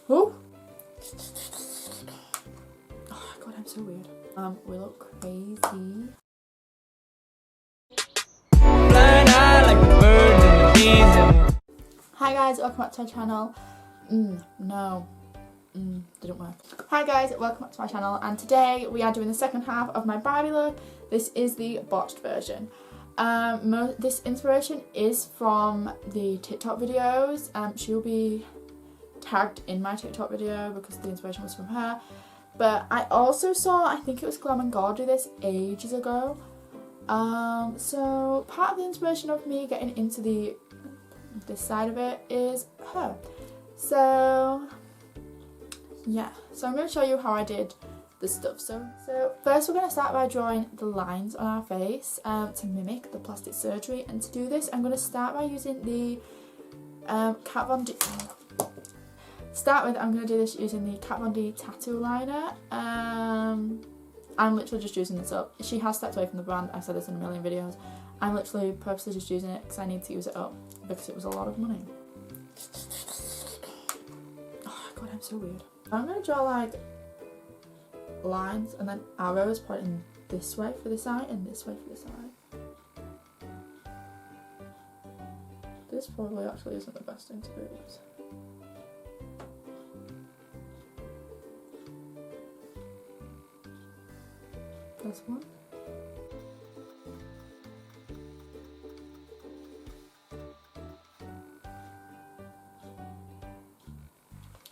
Oh! Oh god, I'm so weird. We look crazy. Hi guys, welcome back to my channel. Didn't work. Hi guys, welcome back to my channel, and today we are doing the second half of my Barbie look. This is the botched version. This inspiration is from the TikTok videos. She'll be tagged in my TikTok video because the inspiration was from her. But I also saw, I think it was Glam and God do this ages ago. So part of the inspiration of me getting into this side of it is her. So yeah, so I'm going to show you how I did the stuff. So first we're going to start by drawing the lines on our face to mimic the plastic surgery, and to do this I'm going to start by using the Kat Von D. I'm going to do this using the Kat Von D tattoo liner. I'm literally just using this up. She has stepped away from the brand, I've said this in a million videos. I'm literally purposely just using it because I need to use it up because it was a lot of money. Oh god, I'm so weird. I'm going to draw like lines and then arrows pointing this way for this eye and this way for this eye. This probably actually isn't the best thing to do. This one.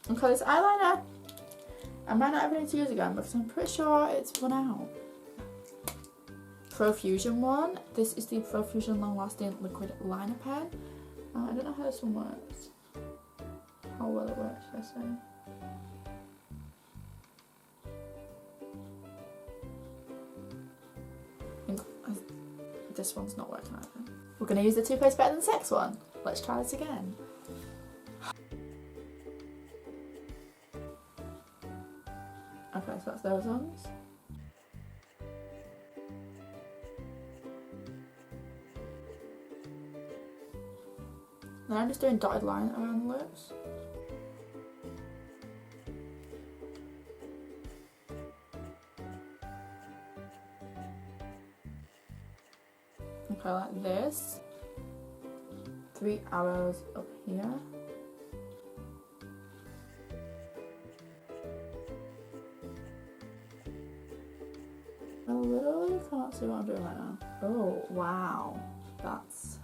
Okay, this eyeliner I might not ever need to use again because I'm pretty sure it's run out. Profusion one. This is the Profusion Long Lasting Liquid Liner Pen. I don't know how this one works. How well it works, should I say. This one's not working either. We're going to use the toothpaste better than sex one. Let's try this again. Okay, so that's those ones. Then I'm just doing dotted line around the lips. Okay, like this. 3 arrows up here. I literally can't see what I'm doing right now. Oh, wow. That's,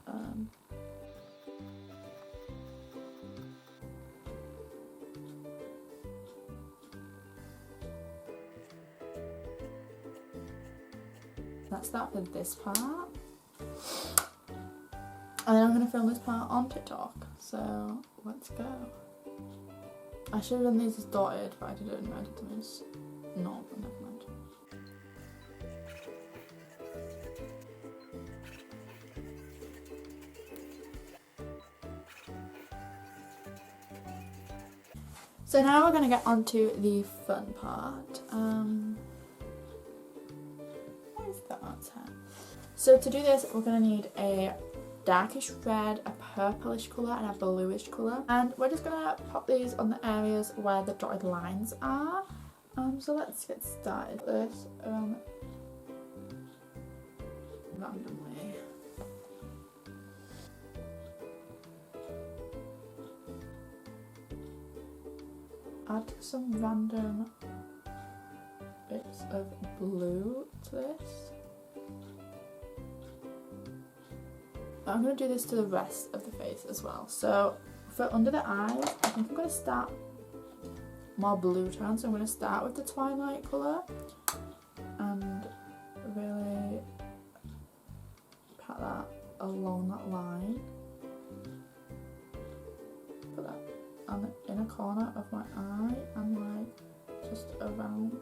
that's that for this part. And then I'm going to film this part on TikTok, so let's go. I should have done these as dotted, but I didn't. I did them as not, but never mind. So now we're going to get on to the fun part. What is that? So to do this, we're going to need a darkish red, a purplish colour and a bluish colour, and we're just going to pop these on the areas where the dotted lines are. So let's get started. This randomly. Add some random bits of blue to this. I'm going to do this to the rest of the face as well. So for under the eyes, I think I'm going to start more blue tone. So I'm going to start with the Twilight colour and really pat that along that line. Put that on the inner corner of my eye and like just around.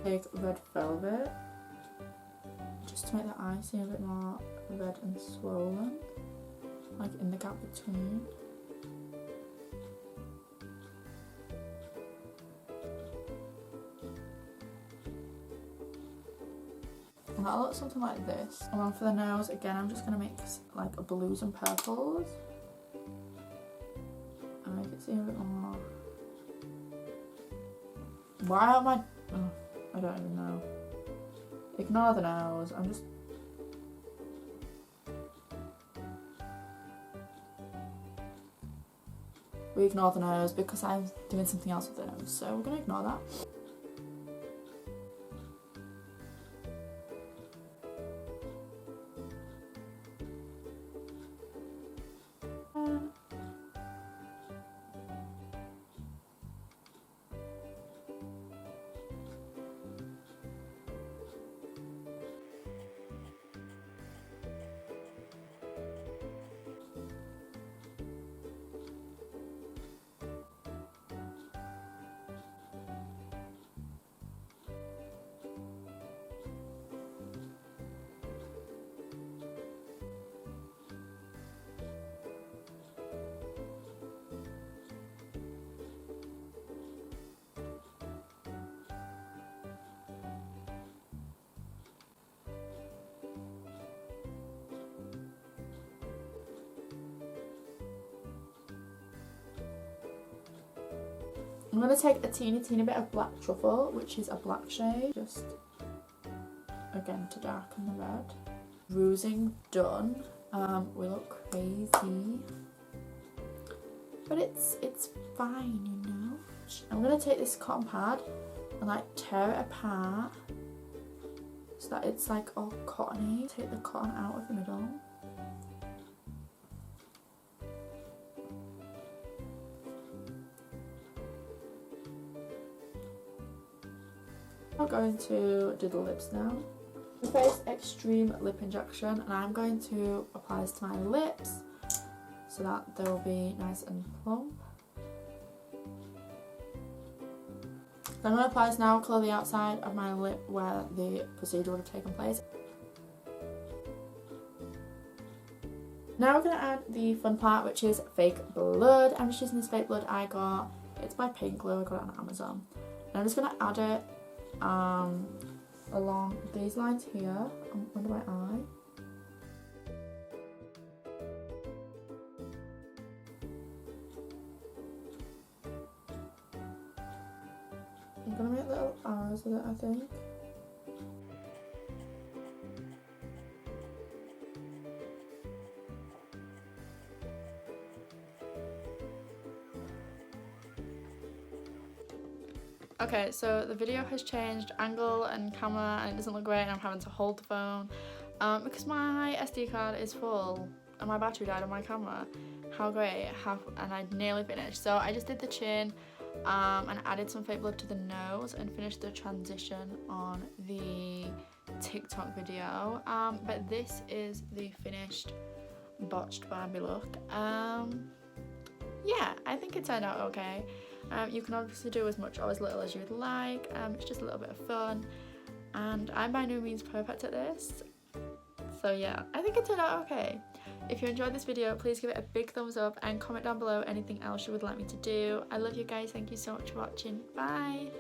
Take red velvet just to make the eye seem a bit more red and swollen, like in the gap between. And that'll look something like this. And then for the nose, again, I'm just going to mix like blues and purples. See a bit more. Why am I? Oh, I don't even know. Ignore the nose. I'm just. We ignore the nose because I'm doing something else with the nose, so we're gonna ignore that. I'm going to take a teeny bit of black truffle, which is a black shade, just again to darken the red. Rousing done. We look crazy, but it's fine, you know. I'm going to take this cotton pad and like tear it apart so that it's like all cottony. Take the cotton out of the middle. I'm going to do the lips now. Face Extreme Lip Injection, and I'm going to apply this to my lips so that they will be nice and plump. So I'm going to apply this now, colour the outside of my lip where the procedure would have taken place. Now we're going to add the fun part, which is fake blood. I'm just using this fake blood I got. It's by Pink Glue, I got it on Amazon. And I'm just going to add it along these lines here under my eye. I'm gonna make little arrows with it, I think. Okay, so the video has changed angle and camera and it doesn't look great, and I'm having to hold the phone because my SD card is full and my battery died on my camera. How great, and I nearly finished. So I just did the chin and added some fake blood to the nose and finished the transition on the TikTok video. But this is the finished botched Barbie look. Yeah, I think it turned out okay. You can obviously do as much or as little as you'd like. It's just a little bit of fun, and I'm by no means perfect at this, so yeah, I think it turned out okay. If you enjoyed this video, please give it a big thumbs up and comment down below anything else you would like me to do. I love you guys, thank you so much for watching, bye!